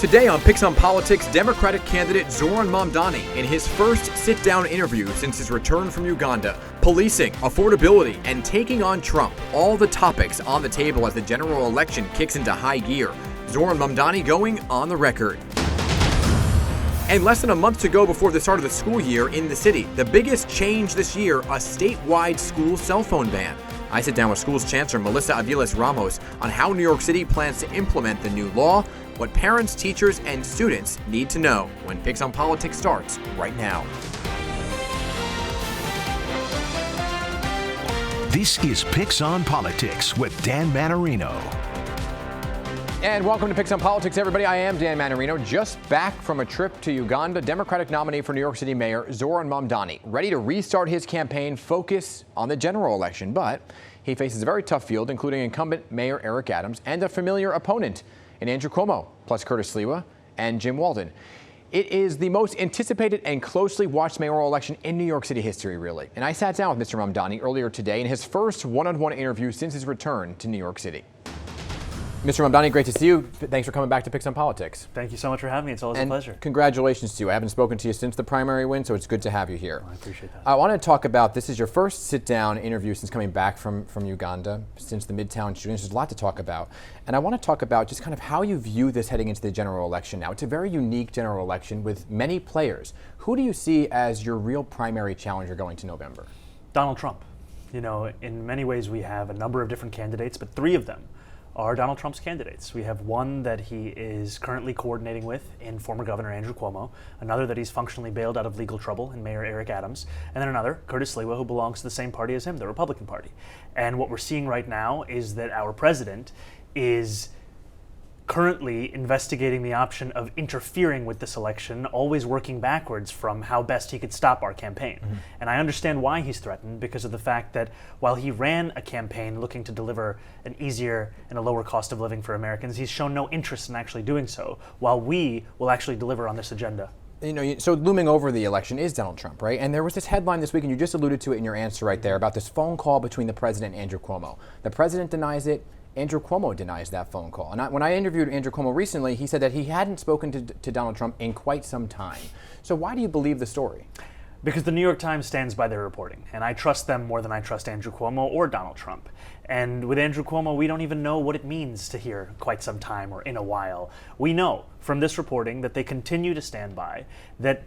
Today on PIX on Politics, Democratic candidate Zoran Mamdani in his first sit-down interview since his return from Uganda. Policing, affordability, and taking on Trump. All the topics on the table as the general election kicks into high gear. Zoran Mamdani going on the record. And less than a month to go before the start of the school year in the city. The biggest change this year, a statewide school cell phone ban. I sit down with school's Chancellor Melissa Avilés-Ramos on how New York City plans to implement the new law, what parents, teachers, and students need to know when PIX on Politics starts right now. This is PIX on Politics with Dan Mannarino. And welcome to PIX on Politics, everybody. I am Dan Mannarino, just back from a trip to Uganda. Democratic nominee for New York City Mayor Zoran Mamdani, ready to restart his campaign, focus on the general election. But he faces a very tough field, including incumbent Mayor Eric Adams and a familiar opponent in Andrew Cuomo, plus Curtis Sliwa and Jim Walden. It is the most anticipated and closely watched mayoral election in New York City history, really. And I sat down with Mr. Mamdani earlier today in his first one-on-one interview since his return to New York City. Mr. Mamdani, great to see you. Thanks for coming back to PIX on Politics. Thank you so much for having me. It's always a pleasure. Congratulations to you. I haven't spoken to you since the primary win, so it's good to have you here. I appreciate that. I want to talk about, this is your first sit-down interview since coming back from Uganda, since the Midtown shootings. There's a lot to talk about. And I want to talk about just kind of how you view this heading into the general election now. It's a very unique general election with many players. Who do you see as your real primary challenger going to November? Donald Trump. You know, in many ways we have a number of different candidates, but three of them are Donald Trump's candidates. We have one that he is currently coordinating with in former Governor Andrew Cuomo, another that he's functionally bailed out of legal trouble in Mayor Eric Adams, and then another, Curtis Sliwa, who belongs to the same party as him, the Republican Party. And what we're seeing right now is that our president is currently investigating the option of interfering with this election, always working backwards from how best he could stop our campaign. Mm-hmm. And I understand why he's threatened, because of the fact that while he ran a campaign looking to deliver an easier and a lower cost of living for Americans, he's shown no interest in actually doing so, while we will actually deliver on this agenda. You know, so looming over the election is Donald Trump, right? And there was this headline this week, and you just alluded to it in your answer right there, about this phone call between the president and Andrew Cuomo. The president denies it. Andrew Cuomo denies that phone call. And when I interviewed Andrew Cuomo recently, he said that he hadn't spoken to Donald Trump in quite some time. So why do you believe the story? Because the New York Times stands by their reporting, and I trust them more than I trust Andrew Cuomo or Donald Trump. And with Andrew Cuomo, we don't even know what it means to hear quite some time or in a while. We know from this reporting that they continue to stand by that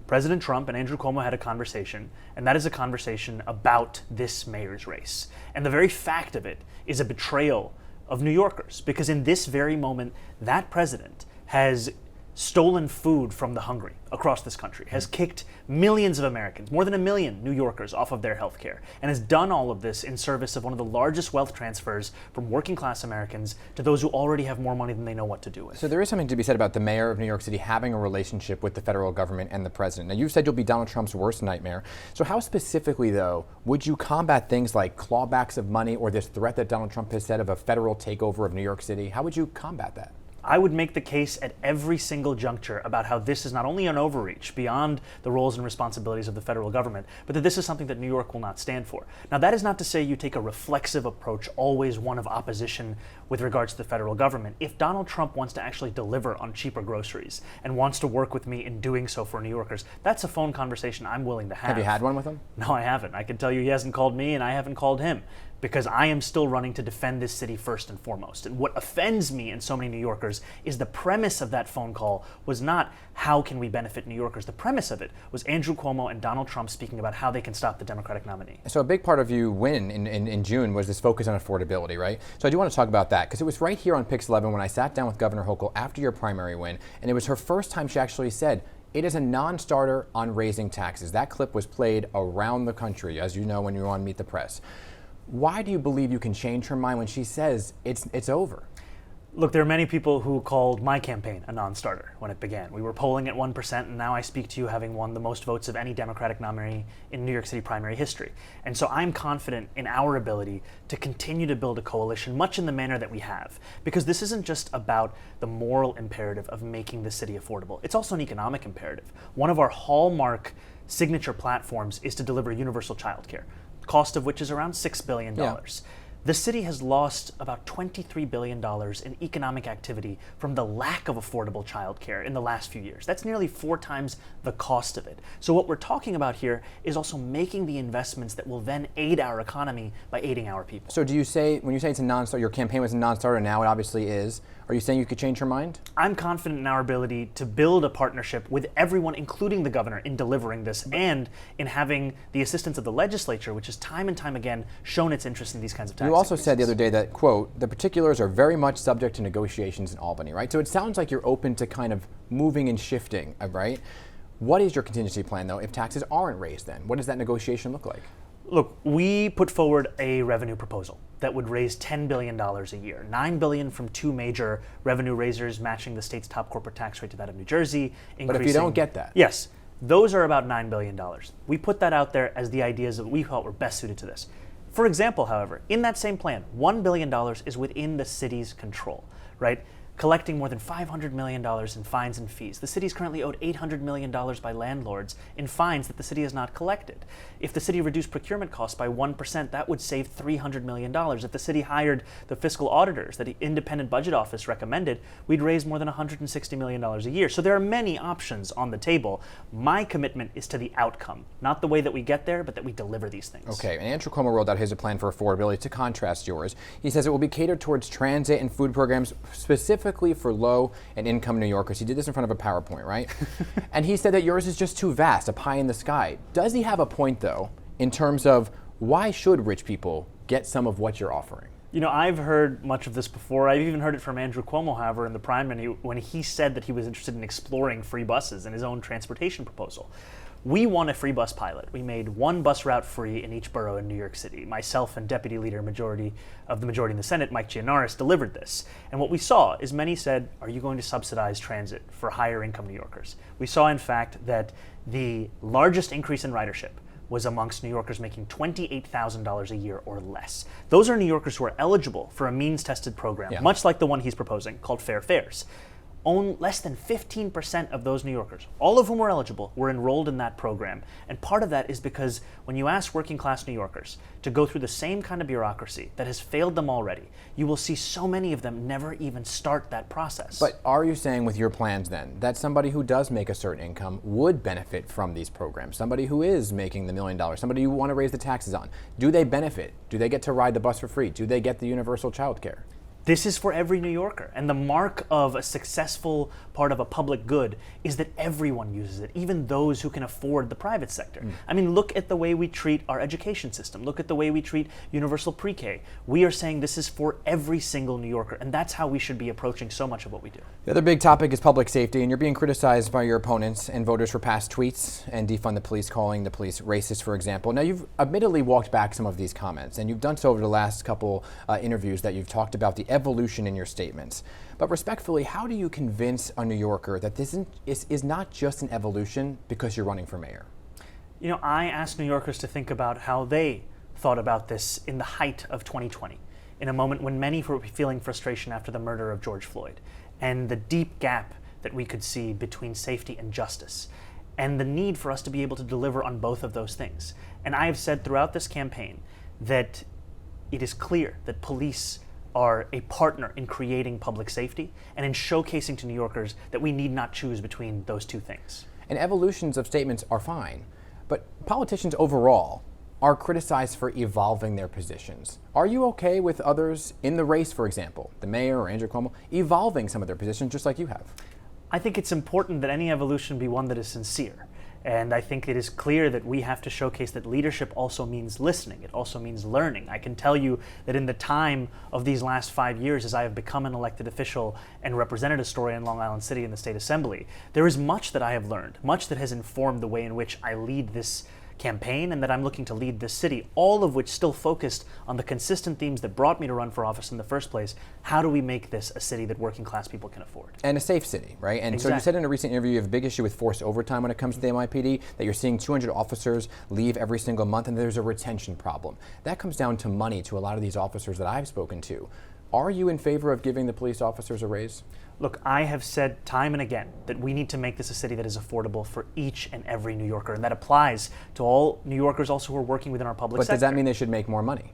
President Trump and Andrew Cuomo had a conversation, and that is a conversation about this mayor's race. And the very fact of it is a betrayal of New Yorkers, because in this very moment, that president has stolen food from the hungry across this country, has kicked millions of Americans, more than 1 million New Yorkers, off of their health care, and has done all of this in service of one of the largest wealth transfers from working class Americans to those who already have more money than they know what to do with. So there is something to be said about the mayor of New York City having a relationship with the federal government and the president. Now, you've said you'll be Donald Trump's worst nightmare. So how specifically, though, would you combat things like clawbacks of money or this threat that Donald Trump has said of a federal takeover of New York City? How would you combat that? I would make the case at every single juncture about how this is not only an overreach beyond the roles and responsibilities of the federal government, but that this is something that New York will not stand for. Now, that is not to say you take a reflexive approach, always one of opposition with regards to the federal government. If Donald Trump wants to actually deliver on cheaper groceries and wants to work with me in doing so for New Yorkers, that's a phone conversation I'm willing to have. Have you had one with him? No, I haven't. I can tell you he hasn't called me and I haven't called him, because I am still running to defend this city first and foremost. And what offends me and so many New Yorkers is the premise of that phone call was not how can we benefit New Yorkers. The premise of it was Andrew Cuomo and Donald Trump speaking about how they can stop the Democratic nominee. So a big part of you win in June was this focus on affordability, right? So I do want to talk about that, because it was right here on PIX 11 when I sat down with Governor Hochul after your primary win, and it was her first time she actually said, it is a non-starter on raising taxes. That clip was played around the country, as you know, when you were on Meet the Press. Why do you believe you can change her mind when she says it's over? Look, there are many people who called my campaign a non-starter when it began. We were polling at 1%, and now I speak to you having won the most votes of any Democratic nominee in New York City primary history. And so I'm confident in our ability to continue to build a coalition, much in the manner that we have. Because this isn't just about the moral imperative of making the city affordable. It's also an economic imperative. One of our hallmark signature platforms is to deliver universal childcare, cost of which is around $6 billion. Yeah. The city has lost about $23 billion in economic activity from the lack of affordable childcare in the last few years. That's nearly 4 times the cost of it. So what we're talking about here is also making the investments that will then aid our economy by aiding our people. So do you say, when you say it's a non-starter, your campaign was a non-starter, now it obviously is, are you saying you could change your mind? I'm confident in our ability to build a partnership with everyone, including the governor, in delivering this and in having the assistance of the legislature, which has time and time again shown its interest in these kinds of tax You also increases. said the other day that, quote, the particulars are very much subject to negotiations in Albany, right? So it sounds like you're open to kind of moving and shifting, right? What is your contingency plan, though, if taxes aren't raised then? What does that negotiation look like? Look, we put forward a revenue proposal that would raise $10 billion a year, $9 billion from 2 major revenue raisers, matching the state's top corporate tax rate to that of New Jersey. But if you don't get that? Yes, those are about $9 billion. We put that out there as the ideas that we felt were best suited to this. For example, however, in that same plan, $1 billion is within the city's control, right? Collecting more than $500 million in fines and fees. The city's currently owed $800 million by landlords in fines that the city has not collected. If the city reduced procurement costs by 1%, that would save $300 million. If the city hired the fiscal auditors that the independent budget office recommended, we'd raise more than $160 million a year. So there are many options on the table. My commitment is to the outcome, not the way that we get there, but that we deliver these things. Okay, and Andrew Cuomo rolled out his plan for affordability to contrast yours. He says it will be catered towards transit and food programs specifically for low and income New Yorkers. He did this in front of a PowerPoint, right? And he said that yours is just too vast, a pie in the sky. Does he have a point, though, in terms of why should rich people get some of what you're offering? You know, I've heard much of this before. I've even heard it from Andrew Cuomo, however, in the primary when he said that he was interested in exploring free buses in his own transportation proposal. We won a free bus pilot. We made 1 bus route free in each borough in New York City. Myself and Deputy Leader of the majority in the Senate, Mike Gianaris, delivered this. And what we saw is many said, are you going to subsidize transit for higher income New Yorkers? We saw, in fact, that the largest increase in ridership was amongst New Yorkers making $28,000 a year or less. Those are New Yorkers who are eligible for a means-tested program, much like the one he's proposing, called Fair Fares. Less than 15% of those New Yorkers, all of whom were eligible, were enrolled in that program. And part of that is because when you ask working class New Yorkers to go through the same kind of bureaucracy that has failed them already, you will see so many of them never even start that process. But are you saying with your plans then that somebody who does make a certain income would benefit from these programs? Somebody who is making the $1 million, somebody you want to raise the taxes on, do they benefit? Do they get to ride the bus for free? Do they get the universal child care? This is for every New Yorker, and the mark of a successful part of a public good is that everyone uses it, even those who can afford the private sector. I mean, look at the way we treat our education system. Look at the way we treat universal pre-K. We are saying this is for every single New Yorker, and that's how we should be approaching so much of what we do. The other big topic is public safety, and you're being criticized by your opponents and voters for past tweets and defund the police, calling the police racist, for example. Now, you've admittedly walked back some of these comments, and you've done so over the last couple interviews that you've talked about the evolution in your statements. But respectfully, how do you convince a New Yorker that this is not just an evolution because you're running for mayor? You know, I asked New Yorkers to think about how they thought about this in the height of 2020, in a moment when many were feeling frustration after the murder of George Floyd, and the deep gap that we could see between safety and justice, and the need for us to be able to deliver on both of those things. And I have said throughout this campaign that it is clear that police are a partner in creating public safety and in showcasing to New Yorkers that we need not choose between those two things. And evolutions of statements are fine, but politicians overall are criticized for evolving their positions. Are you okay with others in the race, for example, the mayor or Andrew Cuomo, evolving some of their positions just like you have? I think it's important that any evolution be one that is sincere. And I think it is clear that we have to showcase that leadership also means listening. It also means learning. I can tell you that in the time of these last 5 years, as I have become an elected official and represented Astoria and Long Island City in the State Assembly, there is much that I have learned, much that has informed the way in which I lead this campaign and that I'm looking to lead this city, all of which still focused on the consistent themes that brought me to run for office in the first place. How do we make this a city that working class people can afford? And a safe city, right? And exactly. So you said in a recent interview you have a big issue with forced overtime when it comes to the NYPD, that you're seeing 200 officers leave every single month and there's a retention problem. That comes down to money to a lot of these officers that I've spoken to. Are you in favor of giving the police officers a raise? Look, I have said time and again that we need to make this a city that is affordable for each and every New Yorker, and that applies to all New Yorkers also who are working within our public sector. But does that mean they should make more money?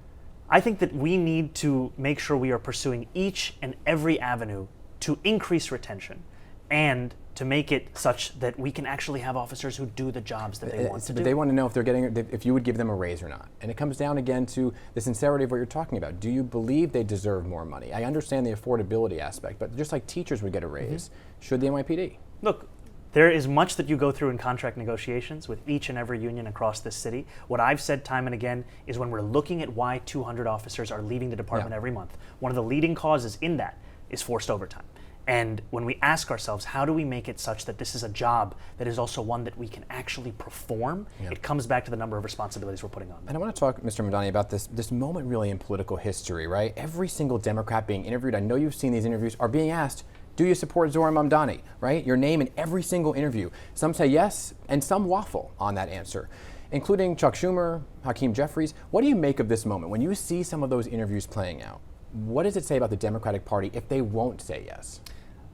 I think that we need to make sure we are pursuing each and every avenue to increase retention and to make it such that we can actually have officers who do the jobs that they want to do. But they want to know if they're if you would give them a raise or not. And it comes down again to the sincerity of what you're talking about. Do you believe they deserve more money? I understand the affordability aspect, but just like teachers would get a raise, should the NYPD? Look, there is much that you go through in contract negotiations with each and every union across this city. What I've said time and again is when we're looking at why 200 officers are leaving the department every month, one of the leading causes in that is forced overtime. And when we ask ourselves, how do we make it such that this is a job that is also one that we can actually perform, it comes back to the number of responsibilities we're putting on them. And I want to talk, Mr. Mamdani, about this moment really in political history, right? Every single Democrat being interviewed, I know you've seen these interviews, are being asked, do you support Zoran Mamdani, right? Your name in every single interview. Some say yes, and some waffle on that answer, including Chuck Schumer, Hakeem Jeffries. What do you make of this moment? When you see some of those interviews playing out, what does it say about the Democratic Party if they won't say yes?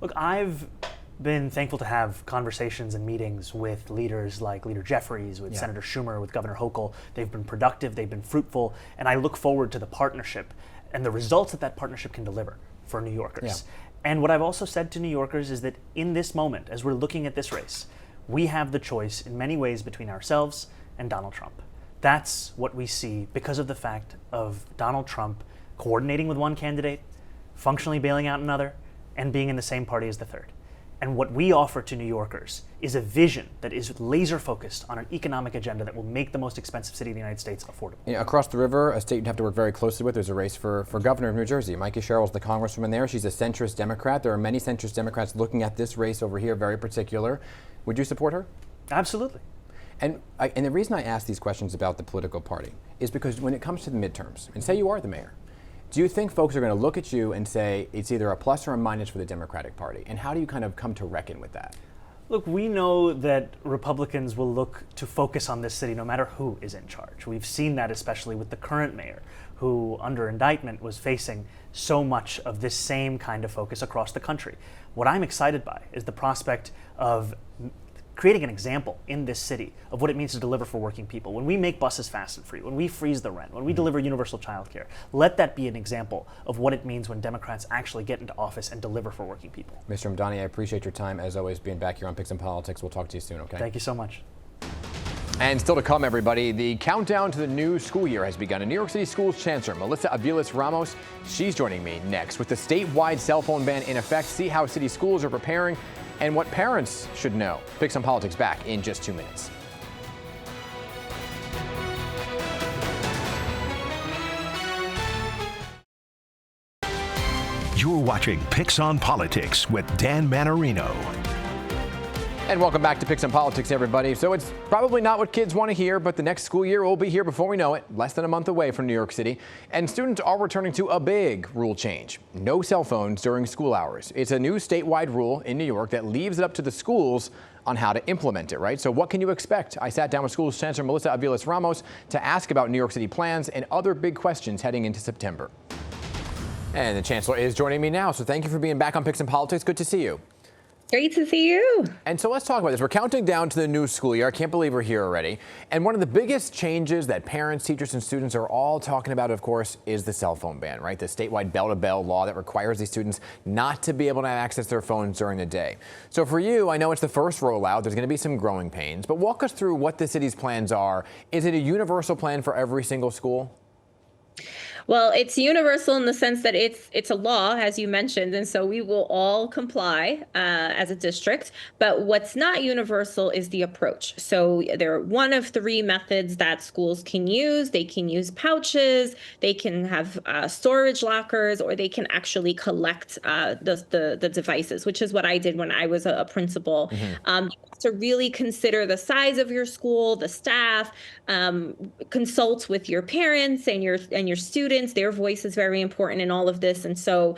Look, I've been thankful to have conversations and meetings with leaders like Leader Jeffries, with Senator Schumer, with Governor Hochul. They've been productive, they've been fruitful, and I look forward to the partnership and the results that that partnership can deliver for New Yorkers. And what I've also said to New Yorkers is that in this moment, as we're looking at this race, we have the choice in many ways between ourselves and Donald Trump. That's what we see because of the fact of Donald Trump coordinating with one candidate, functionally bailing out another, and being in the same party as the third. And what we offer to New Yorkers is a vision that is laser focused on an economic agenda that will make the most expensive city in the United States affordable. You know, across the river, a state you'd have to work very closely with, there's a race for governor of New Jersey. Mikey Sherrill's the congresswoman there. She's a centrist Democrat. There are many centrist Democrats looking at this race over here, very particular. Would you support her? Absolutely. And the reason I ask these questions about the political party is because when it comes to the midterms, and say you are the mayor, do you think folks are going to look at you and say it's either a plus or a minus for the Democratic Party? And how do you kind of come to reckon with that? Look, we know that Republicans will look to focus on this city no matter who is in charge. We've seen that especially with the current mayor, who under indictment was facing so much of this same kind of focus across the country. What I'm excited by is the prospect of creating an example in this city of what it means to deliver for working people. When we make buses fast and free, when we freeze the rent, when we deliver universal child care, let that be an example of what it means when Democrats actually get into office and deliver for working people. Mr. Mamdani, I appreciate your time, as always, being back here on PIX and Politics. We'll talk to you soon, okay? Thank you so much. And still to come, everybody, the countdown to the new school year has begun. And New York City Schools Chancellor Avilés-Ramos, she's joining me next with the statewide cell phone ban in effect, see how city schools are preparing and what parents should know. PIX on Politics back in just 2 minutes. You're watching PIX on Politics with Dan Mannarino. And welcome back to PIX on Politics, everybody. So it's probably not what kids want to hear, but the next school year will be here before we know it, less than a month away from New York City. And students are returning to a big rule change. No cell phones during school hours. It's a new statewide rule in New York that leaves it up to the schools on how to implement it, right? So what can you expect? I sat down with Schools Chancellor Avilés-Ramos to ask about New York City plans and other big questions heading into September. And the Chancellor is joining me now, so thank you for being back on PIX and Politics. Good to see you. Great to see you. And so let's talk about this. We're counting down to the new school year. I can't believe we're here already. And one of the biggest changes that parents, teachers, and students are all talking about, of course, is the cell phone ban, right? The statewide bell-to-bell law that requires these students not to be able to access their phones during the day. So for you, I know it's the first rollout. There's going to be some growing pains. But walk us through what the city's plans are. Is it a universal plan for every single school? Well, it's universal in the sense that it's a law, as you mentioned, and so we will all comply as a district. But what's not universal is the approach. So there are one of three methods that schools can use. They can use pouches, they can have storage lockers, or they can actually collect the devices, which is what I did when I was a principal. Mm-hmm. You have to really consider the size of your school, the staff, consult with your parents and your students. Their voice is very important in all of this. And so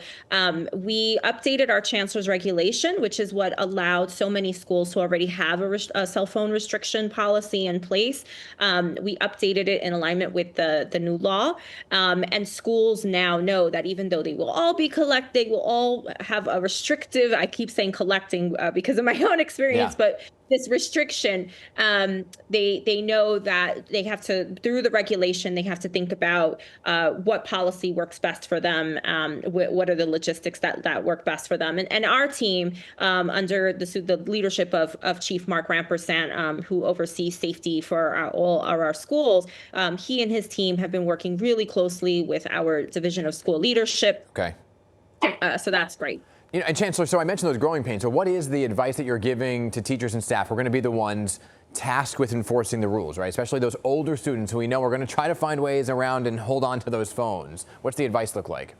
we updated our chancellor's regulation, which is what allowed so many schools to already have a cell phone restriction policy in place. We updated it in alignment with the new law. And schools now know that even though they will all have a restrictive, I keep saying collecting because of my own experience, but this restriction, they know that they have to, through the regulation, they have to think about what policy works best for them, what are the logistics that work best for them. And our team, under the leadership of Chief Mark Rampersant, who oversees safety for all of our schools, he and his team have been working really closely with our Division of School Leadership. Okay. So that's great. And Chancellor, so I mentioned those growing pains. So what is the advice that you're giving to teachers and staff? We're going to be the ones tasked with enforcing the rules, right? Especially those older students who we know are going to try to find ways around and hold on to those phones. What's the advice look like?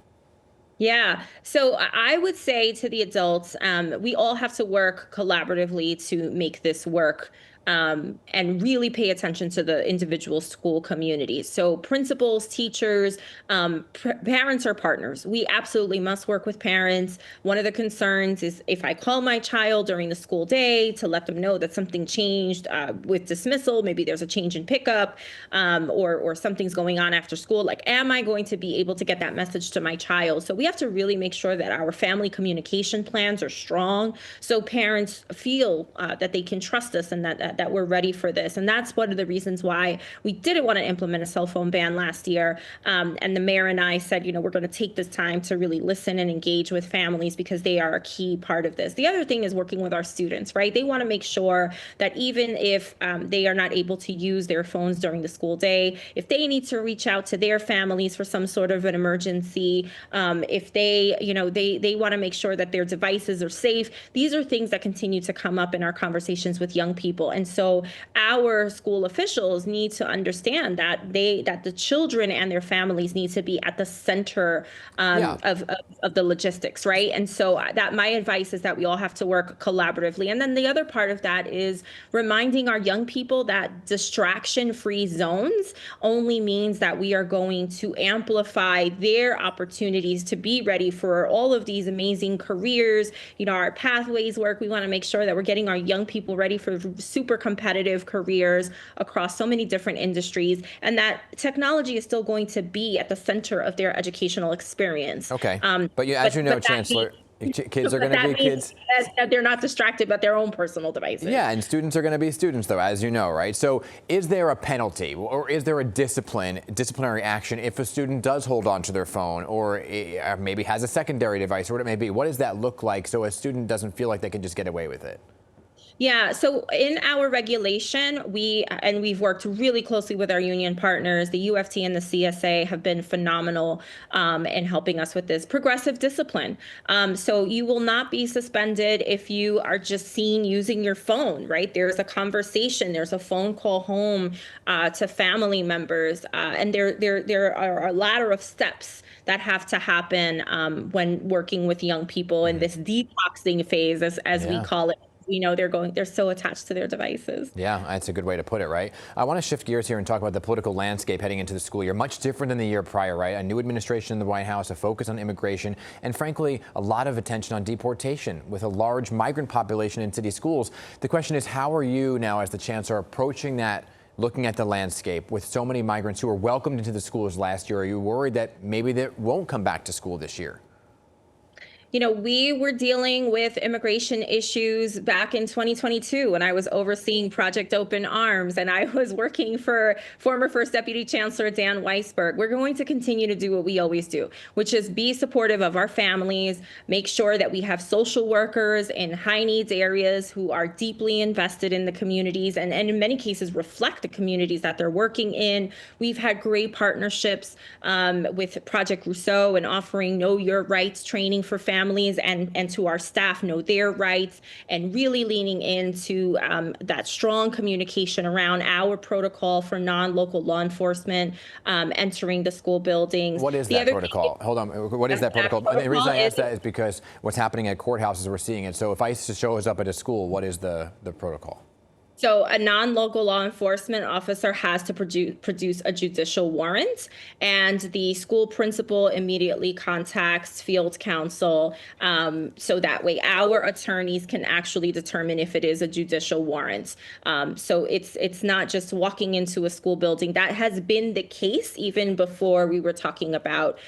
Yeah. So I would say to the adults, we all have to work collaboratively to make this work. And really pay attention to the individual school communities. So principals, teachers, parents are partners. We absolutely must work with parents. One of the concerns is if I call my child during the school day to let them know that something changed with dismissal, maybe there's a change in pickup, or something's going on after school, like, am I going to be able to get that message to my child? So we have to really make sure that our family communication plans are strong so parents feel that they can trust us and that we're ready for this. And that's one of the reasons why we didn't want to implement a cell phone ban last year. And the mayor and I said, we're going to take this time to really listen and engage with families because they are a key part of this. The other thing is working with our students, right? They want to make sure that even if they are not able to use their phones during the school day, if they need to reach out to their families for some sort of an emergency, if they want to make sure that their devices are safe, these are things that continue to come up in our conversations with young people. And so our school officials need to understand that the children and their families need to be at the center of the logistics, right? And so that my advice is that we all have to work collaboratively. And then the other part of that is reminding our young people that distraction-free zones only means that we are going to amplify their opportunities to be ready for all of these amazing careers. Our pathways work. We want to make sure that we're getting our young people ready for super competitive careers across so many different industries, and that technology is still going to be at the center of their educational experience. Okay. But as you know, Chancellor, kids are going to be kids. That they're not distracted by their own personal devices. Yeah, and students are going to be students, though, as you know, right? So is there a penalty or is there a disciplinary action if a student does hold on to their phone or maybe has a secondary device or what it may be? What does that look like so a student doesn't feel like they can just get away with it? Yeah, so in our regulation, we've worked really closely with our union partners. The UFT and the CSA have been phenomenal in helping us with this progressive discipline. So you will not be suspended if you are just seen using your phone, right? There's a conversation, there's a phone call home to family members, and there are a ladder of steps that have to happen when working with young people in this detoxing phase, as we call it. They're so attached to their devices. Yeah, that's a good way to put it, right? I want to shift gears here and talk about the political landscape heading into the school year. Much different than the year prior, right? A new administration in the White House, a focus on immigration, and frankly, a lot of attention on deportation with a large migrant population in city schools. The question is, how are you now as the chancellor approaching that, looking at the landscape with so many migrants who were welcomed into the schools last year? Are you worried that maybe they won't come back to school this year? We were dealing with immigration issues back in 2022 when I was overseeing Project Open Arms and I was working for former First Deputy Chancellor Dan Weisberg. We're going to continue to do what we always do, which is be supportive of our families, make sure that we have social workers in high needs areas who are deeply invested in the communities and in many cases reflect the communities that they're working in. We've had great partnerships with Project Rousseau and offering Know Your Rights training for families and to our staff, know their rights, and really leaning into that strong communication around our protocol for non-local law enforcement entering the school buildings. What is that protocol? Hold on. What is that protocol? The reason I ask that is because what's happening at courthouses, we're seeing it. So if ICE shows up at a school, what is the protocol? So a non-local law enforcement officer has to produce a judicial warrant, and the school principal immediately contacts field counsel, so that way our attorneys can actually determine if it is a judicial warrant. So it's not just walking into a school building. That has been the case even before we were talking about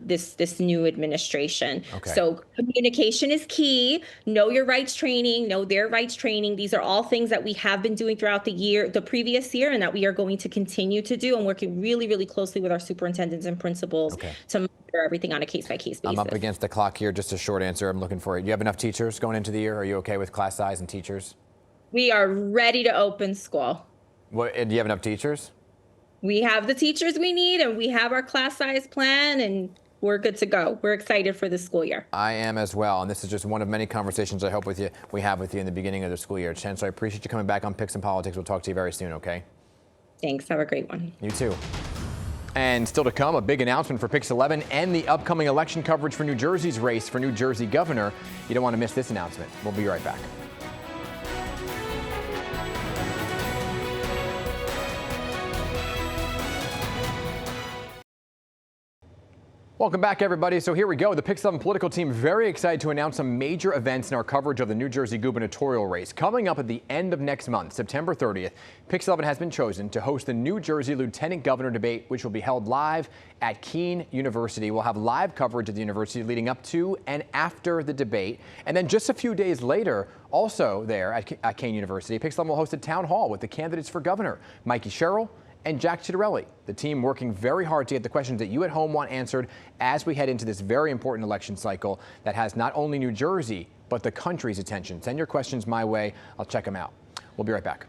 this new administration. Okay. So communication is key. Know your rights training, know their rights training. These are all things that we we have been doing throughout the previous year, and that we are going to continue to do, and working really, really closely with our superintendents and principals to monitor everything on a case-by-case basis. I'm up against the clock here. Just a short answer. I'm looking for it. You have enough teachers going into the year? Are you okay with class size and teachers? We are ready to open school. And do you have enough teachers? We have the teachers we need, and we have our class size plan, and we're good to go. We're excited for the school year. I am as well, and this is just one of many conversations I hope we have with you in the beginning of the school year. Chancellor, I appreciate you coming back on PIX and Politics. We'll talk to you very soon, okay? Thanks. Have a great one. You too. And still to come, a big announcement for PIX 11 and the upcoming election coverage for New Jersey's race for New Jersey governor. You don't want to miss this announcement. We'll be right back. Welcome back, everybody. So here we go. The PIX 11 political team very excited to announce some major events in our coverage of the New Jersey gubernatorial race. Coming up at the end of next month, September 30th, PIX 11 has been chosen to host the New Jersey Lieutenant Governor debate, which will be held live at Keene University. We'll have live coverage at the university leading up to and after the debate. And then just a few days later, also there at Keene University, PIX 11 will host a town hall with the candidates for governor, Mikey Sherrill and Jack Ciattarelli. The team working very hard to get the questions that you at home want answered as we head into this very important election cycle that has not only New Jersey, but the country's attention. Send your questions my way. I'll check them out. We'll be right back.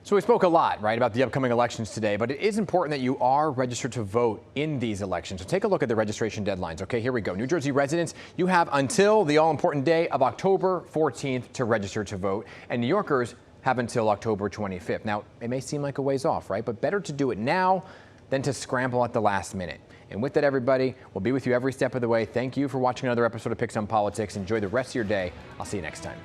So we spoke a lot, right, about the upcoming elections today, but it is important that you are registered to vote in these elections. So take a look at the registration deadlines. Okay, here we go. New Jersey residents, you have until the all-important day of October 14th to register to vote, and New Yorkers have until October 25th. Now, it may seem like a ways off, right, but better to do it now than to scramble at the last minute. And with that, everybody, we'll be with you every step of the way. Thank you for watching another episode of PIX on Politics. Enjoy the rest of your day. I'll see you next time.